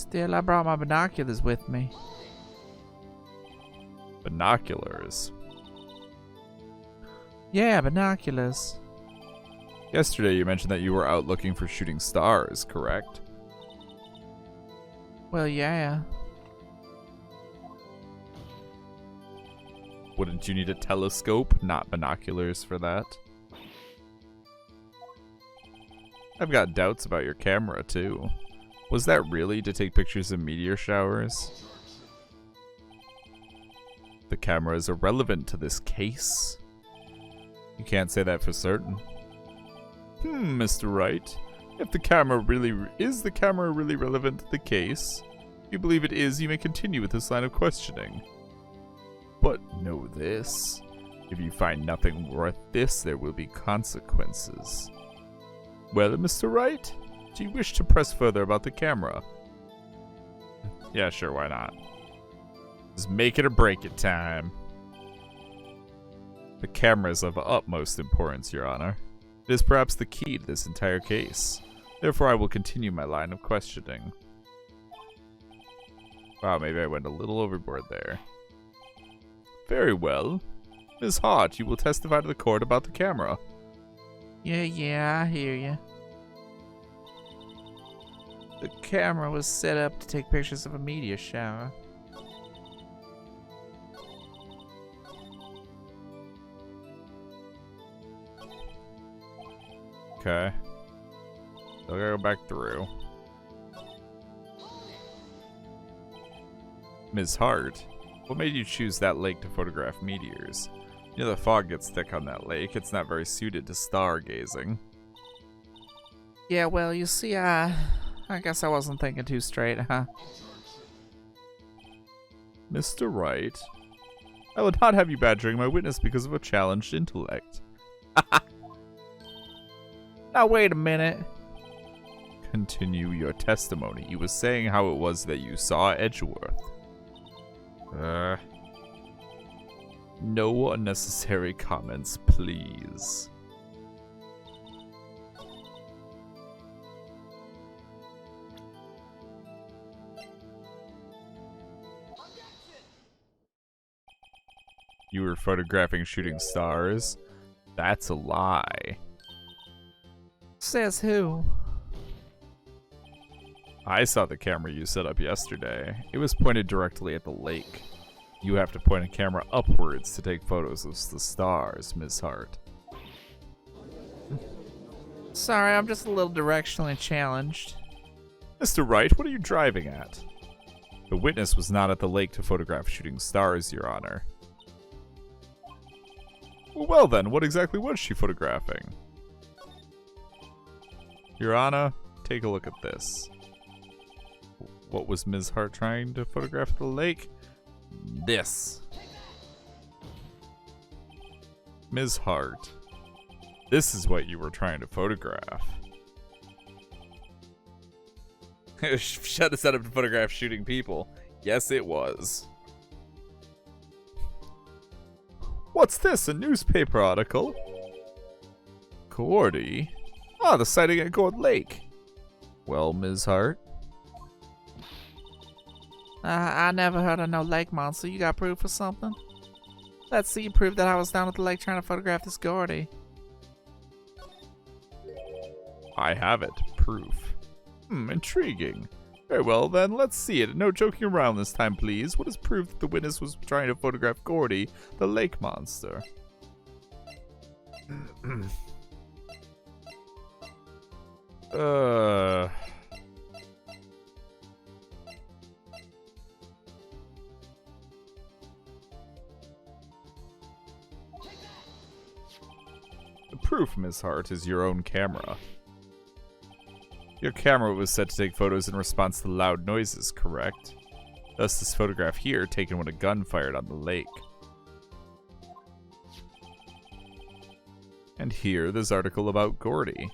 Still, I brought my binoculars with me. Binoculars? Yeah, binoculars. Yesterday you mentioned that you were out looking for shooting stars, correct? Well, yeah. Wouldn't you need a telescope, not binoculars for that? I've got doubts about your camera, too. Was that really to take pictures of meteor showers? The camera is irrelevant to this case. You can't say that for certain. Mr. Wright. If the camera really relevant to the case? If you believe it is, you may continue with this line of questioning. But know this. If you find nothing worth this, there will be consequences. Well, Mr. Wright, do you wish to press further about the camera? Yeah, sure, why not? Just make it or break it time. The camera is of utmost importance, Your Honor. It is perhaps the key to this entire case. Therefore, I will continue my line of questioning. Wow, maybe I went a little overboard there. Very well. Ms. Hart, you will testify to the court about the camera. Yeah, I hear you. The camera was set up to take pictures of a meteor shower. Okay. So I gotta go back through. Ms. Hart, what made you choose that lake to photograph meteors? You know the fog gets thick on that lake. It's not very suited to stargazing. Yeah, well, you see, I guess I wasn't thinking too straight, huh? Mr. Wright, I will not have you badgering my witness because of a challenged intellect. Now, wait a minute. Continue your testimony. You were saying how it was that you saw Edgeworth. No unnecessary comments, please. You were photographing shooting stars? That's a lie. Says who? I saw the camera you set up yesterday. It was pointed directly at the lake. You have to point a camera upwards to take photos of the stars, Ms. Hart. Sorry, I'm just a little directionally challenged. Mr. Wright, what are you driving at? The witness was not at the lake to photograph shooting stars, Your Honor. Well then, what exactly was she photographing? Your Honor, take a look at this. What was Ms. Hart trying to photograph at the lake? This. Ms. Hart, this is what you were trying to photograph. Shut the setup to photograph shooting people. Yes, it was. What's this? A newspaper article? Gordy? Ah, the sighting at Gourd Lake. Well, Ms. Hart? I never heard of no lake monster. You got proof or something? Let's see you prove that I was down at the lake trying to photograph this Gordy. I have it. Proof. Intriguing. Very well then, let's see it. No joking around this time, please. What is proof that the witness was trying to photograph Gordy, the lake monster? The proof, Ms. Hart, is your own camera. Your camera was set to take photos in response to loud noises, correct? Thus this photograph here, taken when a gun fired on the lake. And here, this article about Gordy.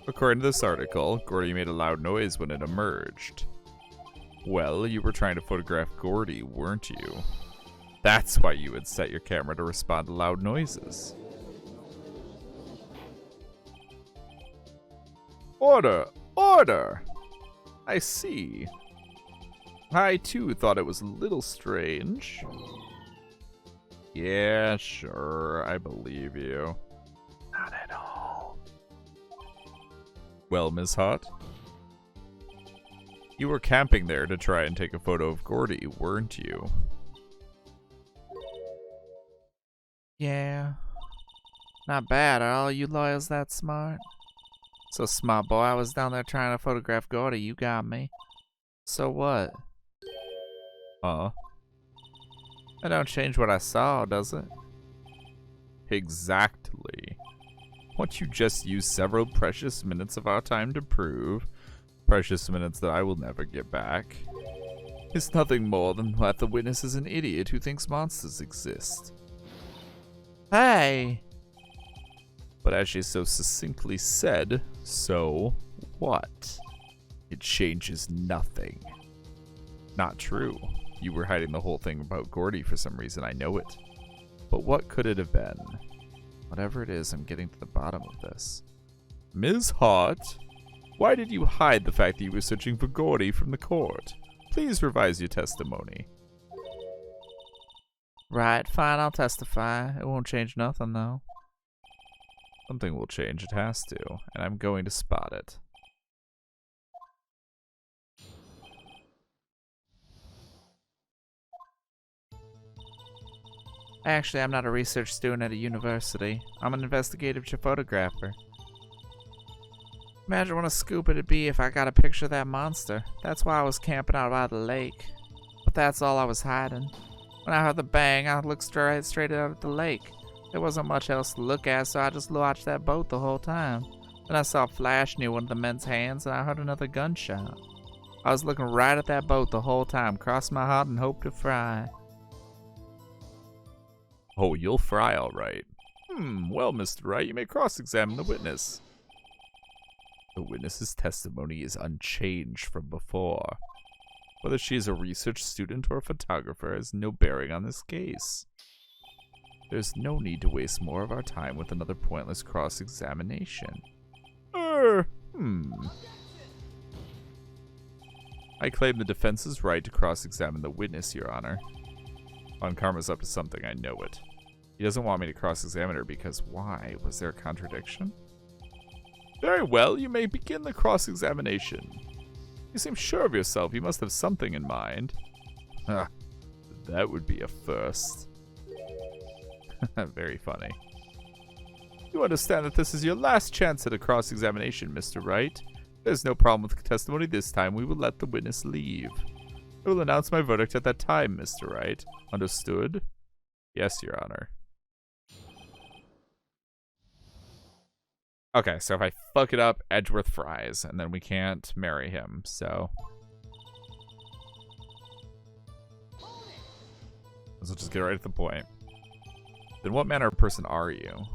According to this article, Gordy made a loud noise when it emerged. Well, you were trying to photograph Gordy, weren't you? That's why you would set your camera to respond to loud noises. Order! Order! I see. I, too, thought it was a little strange. Yeah, sure, I believe you. Not at all. Well, Ms. Hot? You were camping there to try and take a photo of Gordy, weren't you? Yeah. Not bad. Are all you lawyers that smart? So smart, boy. I was down there trying to photograph Gordy. You got me. So what? That don't change what I saw, does it? Exactly. What you just used several precious minutes of our time to prove, precious minutes that I will never get back, is nothing more than that the witness is an idiot who thinks monsters exist. Hey! But as she so succinctly said, so what? It changes nothing. Not true. You were hiding the whole thing about Gordy for some reason, I know it. But what could it have been? Whatever it is, I'm getting to the bottom of this. Ms. Hart, why did you hide the fact that you were searching for Gordy from the court? Please revise your testimony. Right, fine, I'll testify. It won't change nothing, though. Something will change, it has to, and I'm going to spot it. Actually, I'm not a research student at a university. I'm an investigative photographer. Imagine what a scoop it'd be if I got a picture of that monster. That's why I was camping out by the lake. But that's all I was hiding. When I heard the bang, I looked straight out at the lake. There wasn't much else to look at, so I just watched that boat the whole time. Then I saw a flash near one of the men's hands, and I heard another gunshot. I was looking right at that boat the whole time, crossed my heart and hoped to fry. Oh, you'll fry all right. Well, Mr. Wright, you may cross-examine the witness. The witness's testimony is unchanged from before. Whether she is a research student or a photographer has no bearing on this case. There's no need to waste more of our time with another pointless cross-examination. I claim the defense's right to cross-examine the witness, Your Honor. Von Karma's up to something, I know it. He doesn't want me to cross-examine her because why? Was there a contradiction? Very well, you may begin the cross-examination. You seem sure of yourself. You must have something in mind. That would be a first. Very funny. You understand that this is your last chance at a cross-examination, Mr. Wright. There's no problem with testimony this time. We will let the witness leave. I will announce my verdict at that time, Mr. Wright. Understood? Yes, Your Honor. Okay, so if I fuck it up, Edgeworth fries, and then we can't marry him, so... Let's just get right to the point. Then what manner of person are you?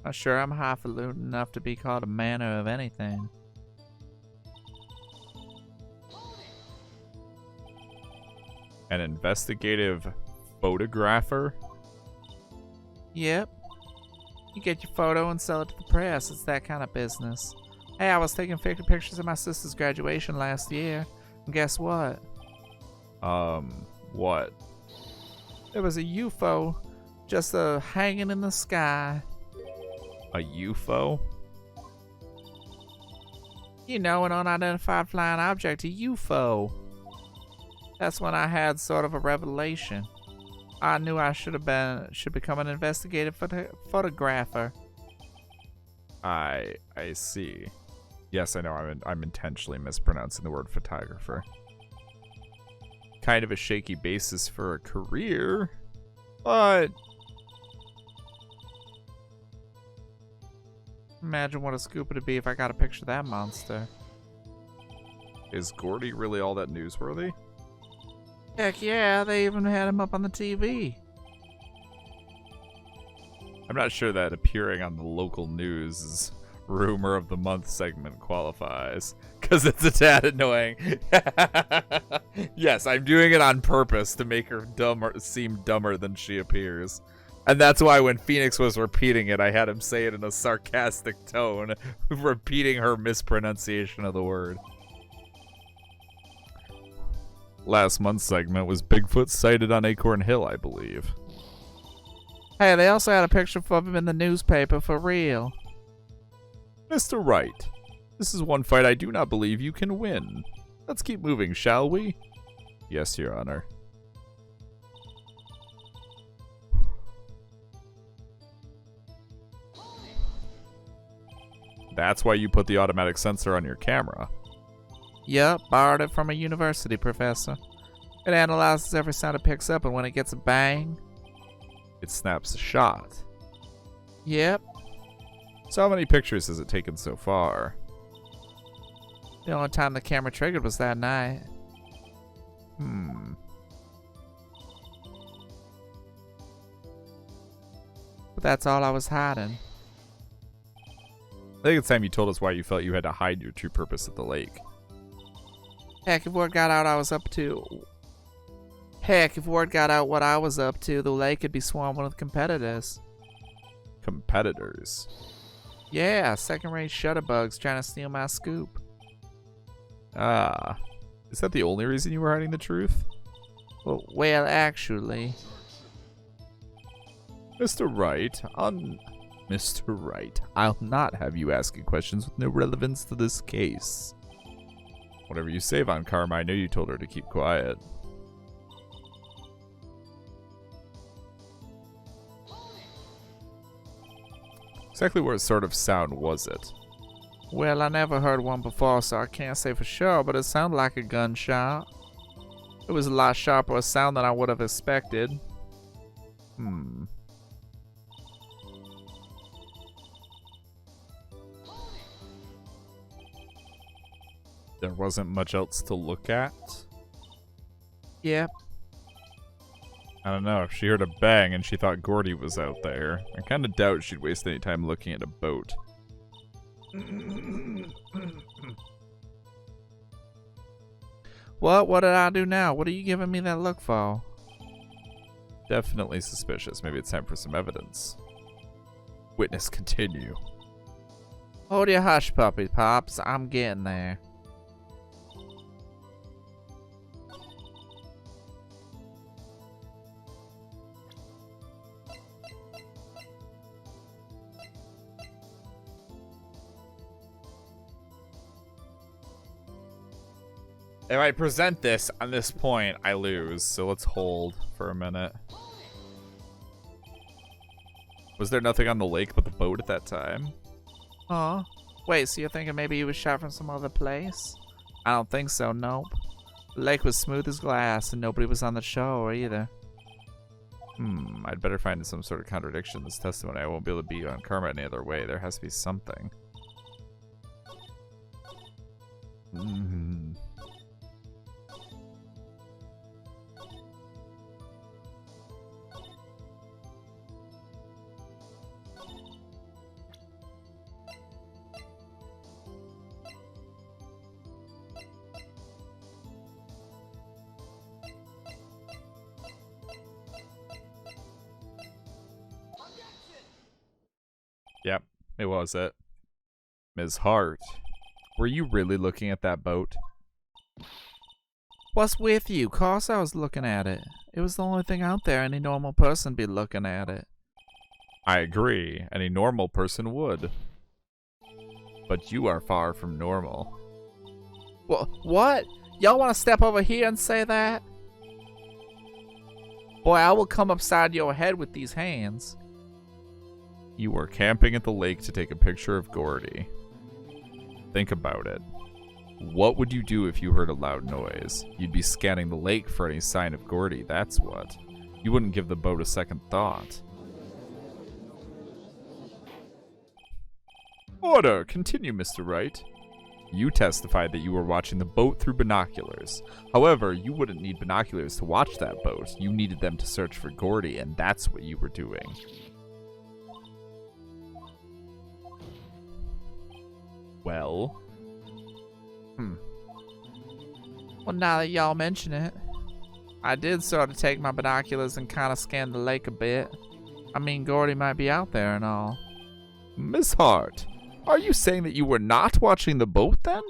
Not sure I'm highfalutin enough to be called a manner of anything. An investigative photographer? Yep. You get your photo and sell it to the press. It's that kind of business. Hey, I was taking pictures of my sister's graduation last year. And guess what? What? There was a UFO just hanging in the sky. A UFO? You know, an unidentified flying object, a UFO. That's when I had sort of a revelation. I knew I should become an investigative photographer. I see. Yes, I know I'm intentionally mispronouncing the word photographer. Kind of a shaky basis for a career, but imagine what a scoop it'd be if I got a picture of that monster. Is Gordy really all that newsworthy? Heck yeah, they even had him up on the TV. I'm not sure that appearing on the local news' rumor of the month segment qualifies, because it's a tad annoying. Yes, I'm doing it on purpose to make her seem dumber than she appears. And that's why when Phoenix was repeating it, I had him say it in a sarcastic tone, repeating her mispronunciation of the word. Last month's segment was Bigfoot sighted on Acorn Hill, I believe. Hey, they also had a picture of him in the newspaper for real. Mr. Wright, this is one fight I do not believe you can win. Let's keep moving, shall we? Yes, Your Honor. That's why you put the automatic sensor on your camera. Yup, borrowed it from a university professor. It analyzes every sound it picks up, and when it gets a bang, it snaps a shot. Yep. So how many pictures has it taken so far? The only time the camera triggered was that night. But that's all I was hiding. I think it's time you told us why you felt you had to hide your true purpose at the lake. Heck, if word got out what I was up to, the lake could be swarming with competitors. Competitors? Yeah, second-rate shutterbugs trying to steal my scoop. Ah. Is that the only reason you were hiding the truth? Well, actually. Mr. Wright, I'll not have you asking questions with no relevance to this case. Whatever you say, Von Karma, I know you told her to keep quiet. Exactly what sort of sound was it? Well, I never heard one before, so I can't say for sure, but it sounded like a gunshot. It was a lot sharper a sound than I would have expected. There wasn't much else to look at? Yep. I don't know, if she heard a bang and she thought Gordy was out there, I kinda doubt she'd waste any time looking at a boat. What did I do now? What are you giving me that look for? Definitely suspicious. Maybe it's time for some evidence. Witness continue. Hold your hush, puppy pops. I'm getting there. If I present this on this point, I lose. So let's hold for a minute. Was there nothing on the lake but the boat at that time? Oh. Wait, so you're thinking maybe he was shot from some other place? I don't think so, nope. The lake was smooth as glass and nobody was on the shore either. I'd better find some sort of contradiction in this testimony. I won't be able to beat on Karma any other way. There has to be something. Yep, it was it. Ms. Hart, were you really looking at that boat? What's with you? Course I was looking at it. It was the only thing out there. Any normal person be looking at it. I agree. Any normal person would. But you are far from normal. What? Y'all want to step over here and say that? Boy, I will come upside your head with these hands. You were camping at the lake to take a picture of Gordy. Think about it. What would you do if you heard a loud noise? You'd be scanning the lake for any sign of Gordy, that's what. You wouldn't give the boat a second thought. Order! Continue, Mr. Wright. You testified that you were watching the boat through binoculars. However, you wouldn't need binoculars to watch that boat. You needed them to search for Gordy, and that's what you were doing. Well? Well, now that y'all mention it, I did sort of take my binoculars and kind of scan the lake a bit. I mean, Gordy might be out there and all. Miss Hart, are you saying that you were not watching the boat then?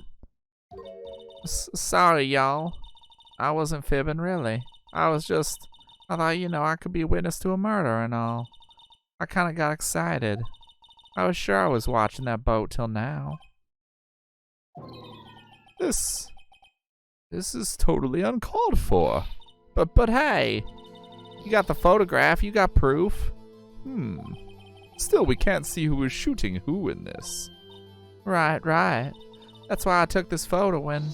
Sorry, y'all. I wasn't fibbing, really. I thought, I could be a witness to a murder and all. I kind of got excited. I was sure I was watching that boat till now. This is totally uncalled for. But hey, you got the photograph, you got proof. Still, we can't see who is shooting who in this. Right. That's why I took this photo when...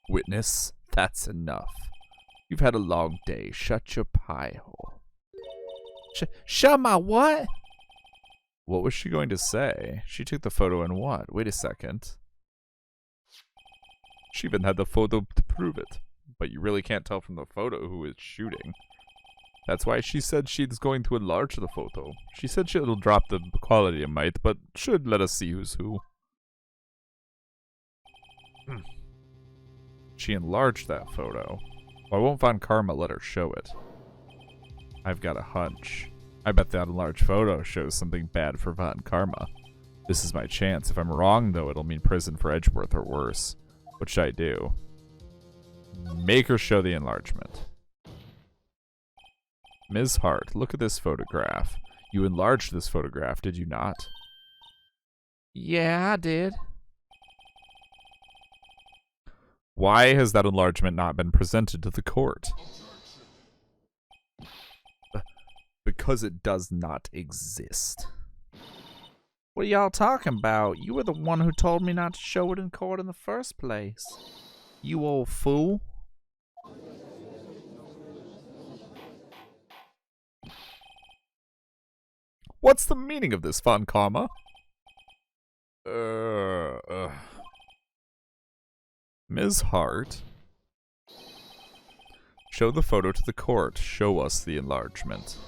Witness, that's enough. You've had a long day. Shut your pie hole. Shut my what? What was she going to say? She took the photo and what? Wait a second. She even had the photo to prove it. But you really can't tell from the photo who is shooting. That's why she said she's going to enlarge the photo. She said she'll drop the quality a mite, but should let us see who's who. She enlarged that photo. Why won't Von Karma let her show it? I've got a hunch. I bet that enlarged photo shows something bad for Von Karma. This is my chance. If I'm wrong, though, it'll mean prison for Edgeworth or worse. What should I do? Make her show the enlargement. Ms. Hart, look at this photograph. You enlarged this photograph, did you not? Yeah, I did. Why has that enlargement not been presented to the court? Because it does not exist. What are y'all talking about? You were the one who told me not to show it in court in the first place. You old fool. What's the meaning of this, Von Karma? Ms. Hart. Show the photo to the court. Show us the enlargement.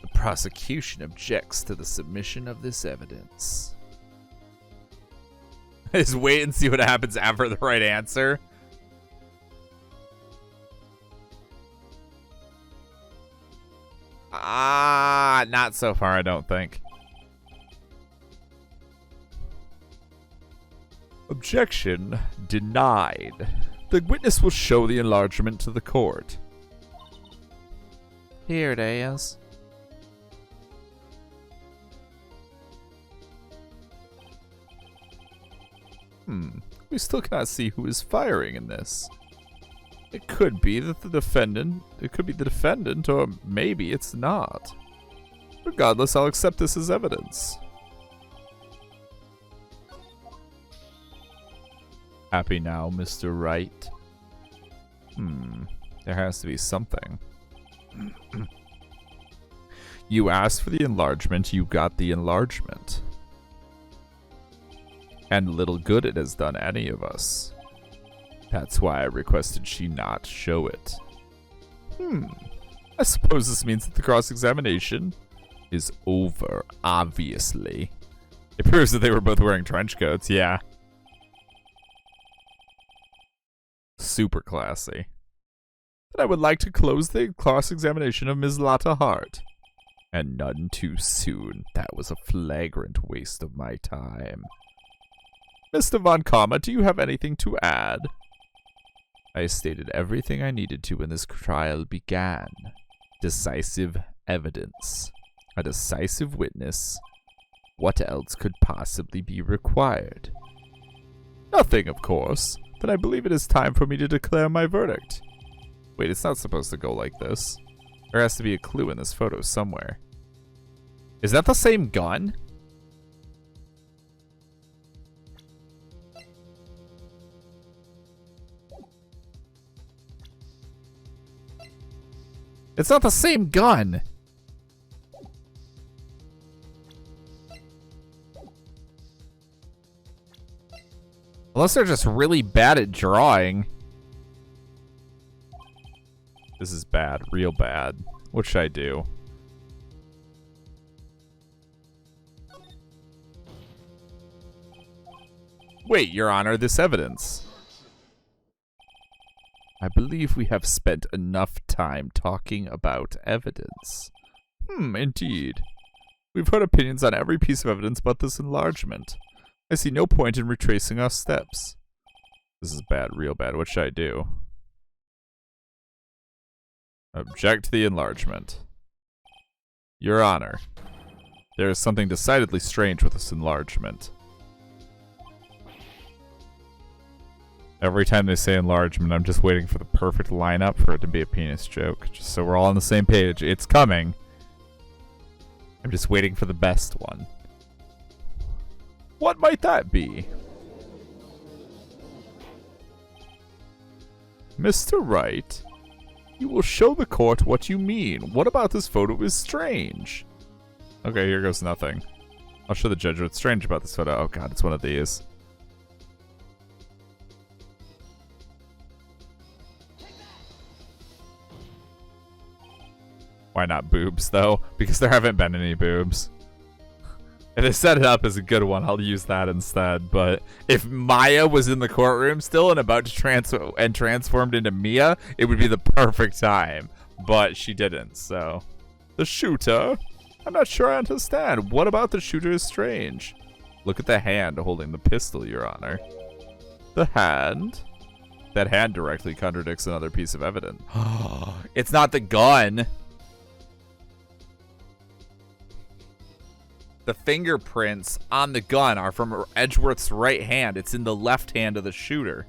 The prosecution objects to the submission of this evidence. Just wait and see what happens after the right answer. Not so far, I don't think. Objection denied. The witness will show the enlargement to the court. Here it is. We still cannot see who is firing in this. It could be that the defendant, or maybe it's not. Regardless, I'll accept this as evidence. Happy now, Mr. Wright? There has to be something. You asked for the enlargement, you got the enlargement. And little good it has done any of us. That's why I requested she not show it. I suppose this means that the cross-examination is over, obviously. It proves that they were both wearing trench coats, yeah. Super classy. But I would like to close the cross-examination of Ms. Lotta Hart. And none too soon. That was a flagrant waste of my time. Mr. Von Karma, do you have anything to add? I stated everything I needed to when this trial began. Decisive evidence. A decisive witness. What else could possibly be required? Nothing, of course. Then I believe it is time for me to declare my verdict. Wait, it's not supposed to go like this. There has to be a clue in this photo somewhere. Is that the same gun? It's not the same gun! Unless they're just really bad at drawing. This is bad, real bad. What should I do? Wait, Your Honor, this evidence. I believe we have spent enough time talking about evidence. Indeed. We've heard opinions on every piece of evidence but this enlargement. I see no point in retracing our steps. This is bad, real bad. What should I do? Object to the enlargement. Your Honor, there is something decidedly strange with this enlargement. Every time they say enlargement, I'm just waiting for the perfect lineup for it to be a penis joke. Just so we're all on the same page. It's coming. I'm just waiting for the best one. What might that be? Mr. Wright, you will show the court what you mean. What about this photo is strange? Okay, here goes nothing. I'll show the judge what's strange about this photo. Oh god, it's one of these. Why not boobs, though? Because there haven't been any boobs. If they set it up as a good one, I'll use that instead. But if Maya was in the courtroom still and about to transformed into Mia, it would be the perfect time. But she didn't, so. The shooter? I'm not sure I understand. What about the shooter is strange? Look at the hand holding the pistol, Your Honor. The hand? That hand directly contradicts another piece of evidence. It's not the gun. The fingerprints on the gun are from Edgeworth's right hand. It's in the left hand of the shooter.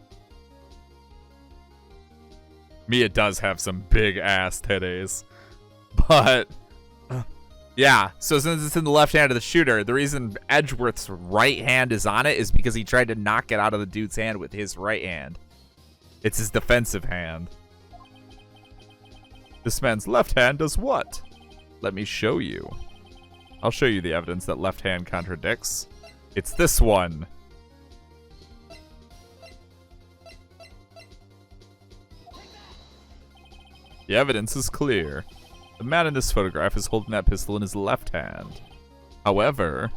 Mia does have some big ass titties. But, yeah. So since it's in the left hand of the shooter, the reason Edgeworth's right hand is on it is because he tried to knock it out of the dude's hand with his right hand. It's his defensive hand. This man's left hand does what? Let me show you. I'll show you the evidence that left hand contradicts. It's this one. The evidence is clear. The man in this photograph is holding that pistol in his left hand. However,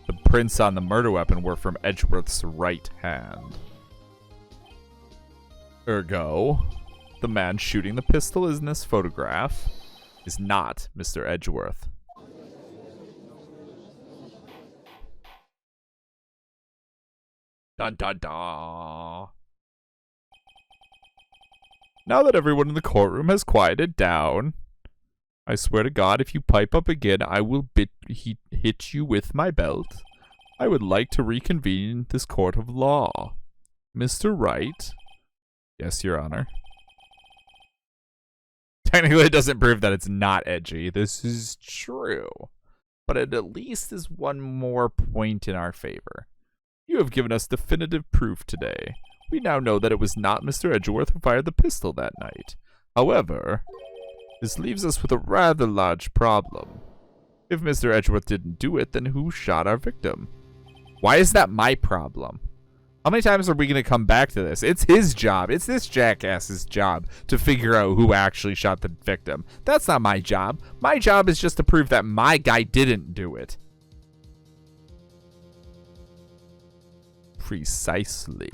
the prints on the murder weapon were from Edgeworth's right hand. Ergo, the man shooting the pistol in this photograph is not Mr. Edgeworth. Dun dun dun. Now that everyone in the courtroom has quieted down, I swear to God, if you pipe up again, I will hit you with my belt. I would like to reconvene this court of law. Mr. Wright? Yes, Your Honor. Technically, it doesn't prove that it's not edgy. This is true. But it at least is one more point in our favor. You have given us definitive proof today. We now know that it was not Mr. Edgeworth who fired the pistol that night. However, this leaves us with a rather large problem. If Mr. Edgeworth didn't do it, then who shot our victim? Why is that my problem? How many times are we going to come back to this? It's his job. It's this jackass's job to figure out who actually shot the victim. That's not my job. My job is just to prove that my guy didn't do it. Precisely.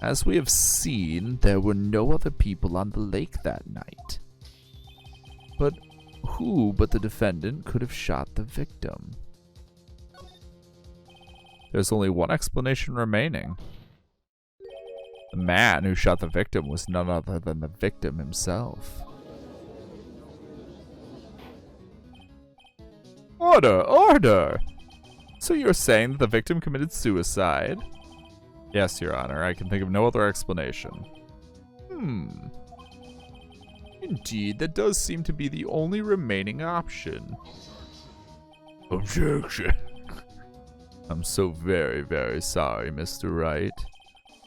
As we have seen, there were no other people on the lake that night. But who but the defendant could have shot the victim? There's only one explanation remaining. The man who shot the victim was none other than the victim himself. Order! Order! So you're saying that the victim committed suicide? Yes, Your Honor. I can think of no other explanation. Indeed, that does seem to be the only remaining option. Objection. I'm so very, very sorry, Mr. Wright.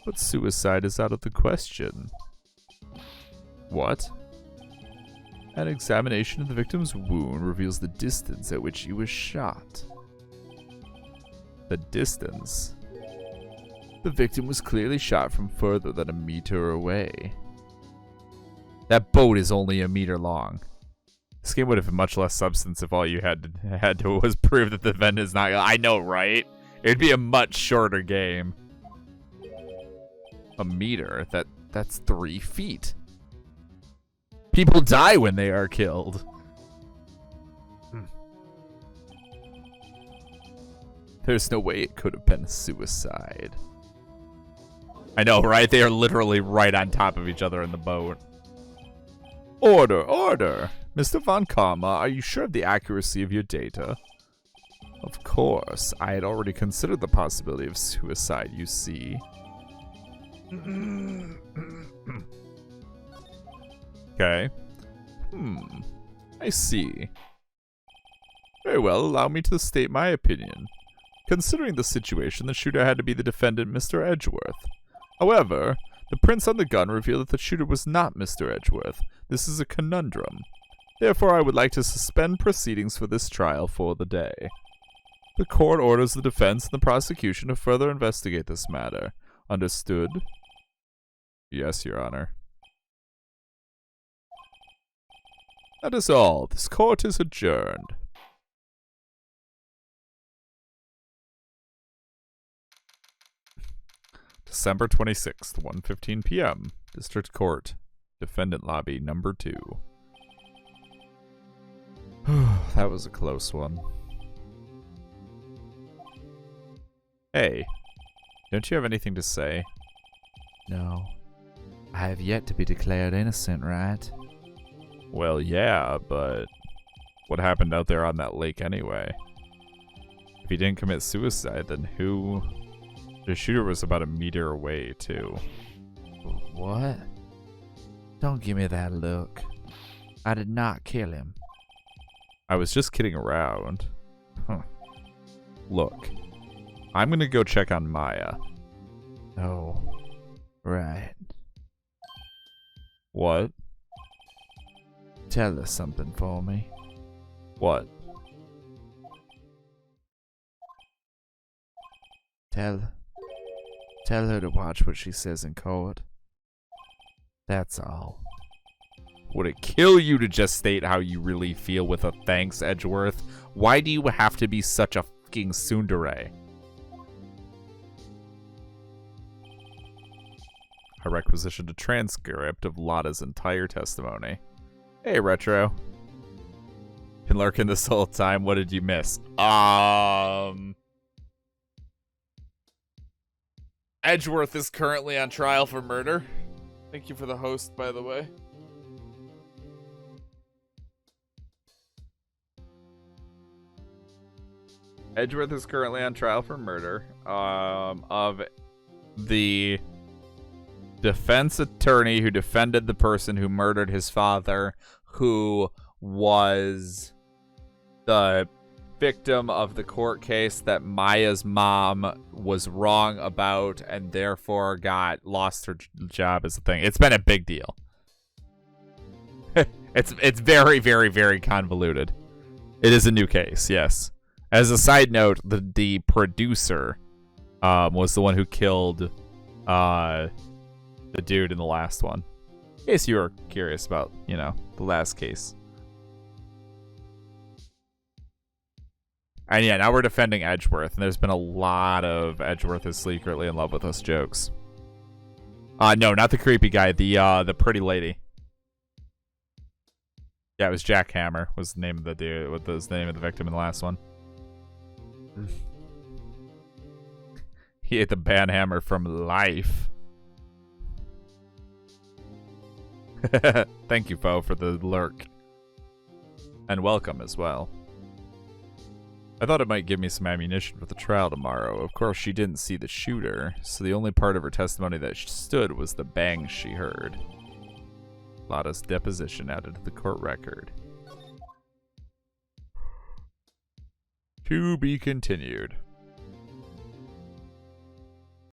But suicide is out of the question. What? An examination of the victim's wound reveals the distance at which he was shot. The distance? The victim was clearly shot from further than a meter away. That boat is only a meter long. This game would have been much less substance if all you had to was prove that the event is not. I know, right? It'd be a much shorter game. A meter? That's 3 feet. People die when they are killed. There's no way it could have been suicide. I know, right? They are literally right on top of each other in the boat. Order, order! Mr. Von Karma, are you sure of the accuracy of your data? Of course. I had already considered the possibility of suicide, you see. Okay. I see. Very well, allow me to state my opinion. Considering the situation, the shooter had to be the defendant, Mr. Edgeworth. However, the prints on the gun reveal that the shooter was not Mr. Edgeworth. This is a conundrum. Therefore, I would like to suspend proceedings for this trial for the day. The court orders the defense and the prosecution to further investigate this matter. Understood? Yes, Your Honor. That is all. This court is adjourned. December 26th, 1:15 p.m. District Court. Defendant Lobby number 2. That was a close one. Hey, don't you have anything to say? No. I have yet to be declared innocent, right? Well, yeah, but what happened out there on that lake anyway? If he didn't commit suicide, then who... The shooter was about a meter away, too. What? Don't give me that look. I did not kill him. I was just kidding around. Huh. Look, I'm gonna go check on Maya. Oh, right. What? Tell her something for me. What? Tell her to watch what she says in court. That's all. Would it kill you to just state how you really feel with a thanks, Edgeworth? Why do you have to be such a fucking tsundere? I requisitioned a transcript of Lotta's entire testimony. Hey, Retro. Been lurking this whole time. What did you miss? Edgeworth is currently on trial for murder. Thank you for the host, by the way. Edgeworth is currently on trial for murder of the defense attorney who defended the person who murdered his father, who was the victim of the court case that Maya's mom was wrong about and therefore lost her job as a thing. It's been a big deal. It's very, very, very convoluted. It is a new case, yes. As a side note, the producer was the one who killed the dude in the last one. In case you were curious about, the last case. And yeah, now we're defending Edgeworth, and there's been a lot of Edgeworth is secretly in love with us jokes. No, not the creepy guy, the pretty lady. Yeah, it was Jack Hammer was the name of the dude, what was the name of the victim in the last one. He ate the banhammer from life. Thank you, Poe, for the lurk. And welcome as well. I thought it might give me some ammunition for the trial tomorrow. Of course, she didn't see the shooter, so the only part of her testimony that stood was the bang she heard. Lotta's deposition added to the court record. To be continued.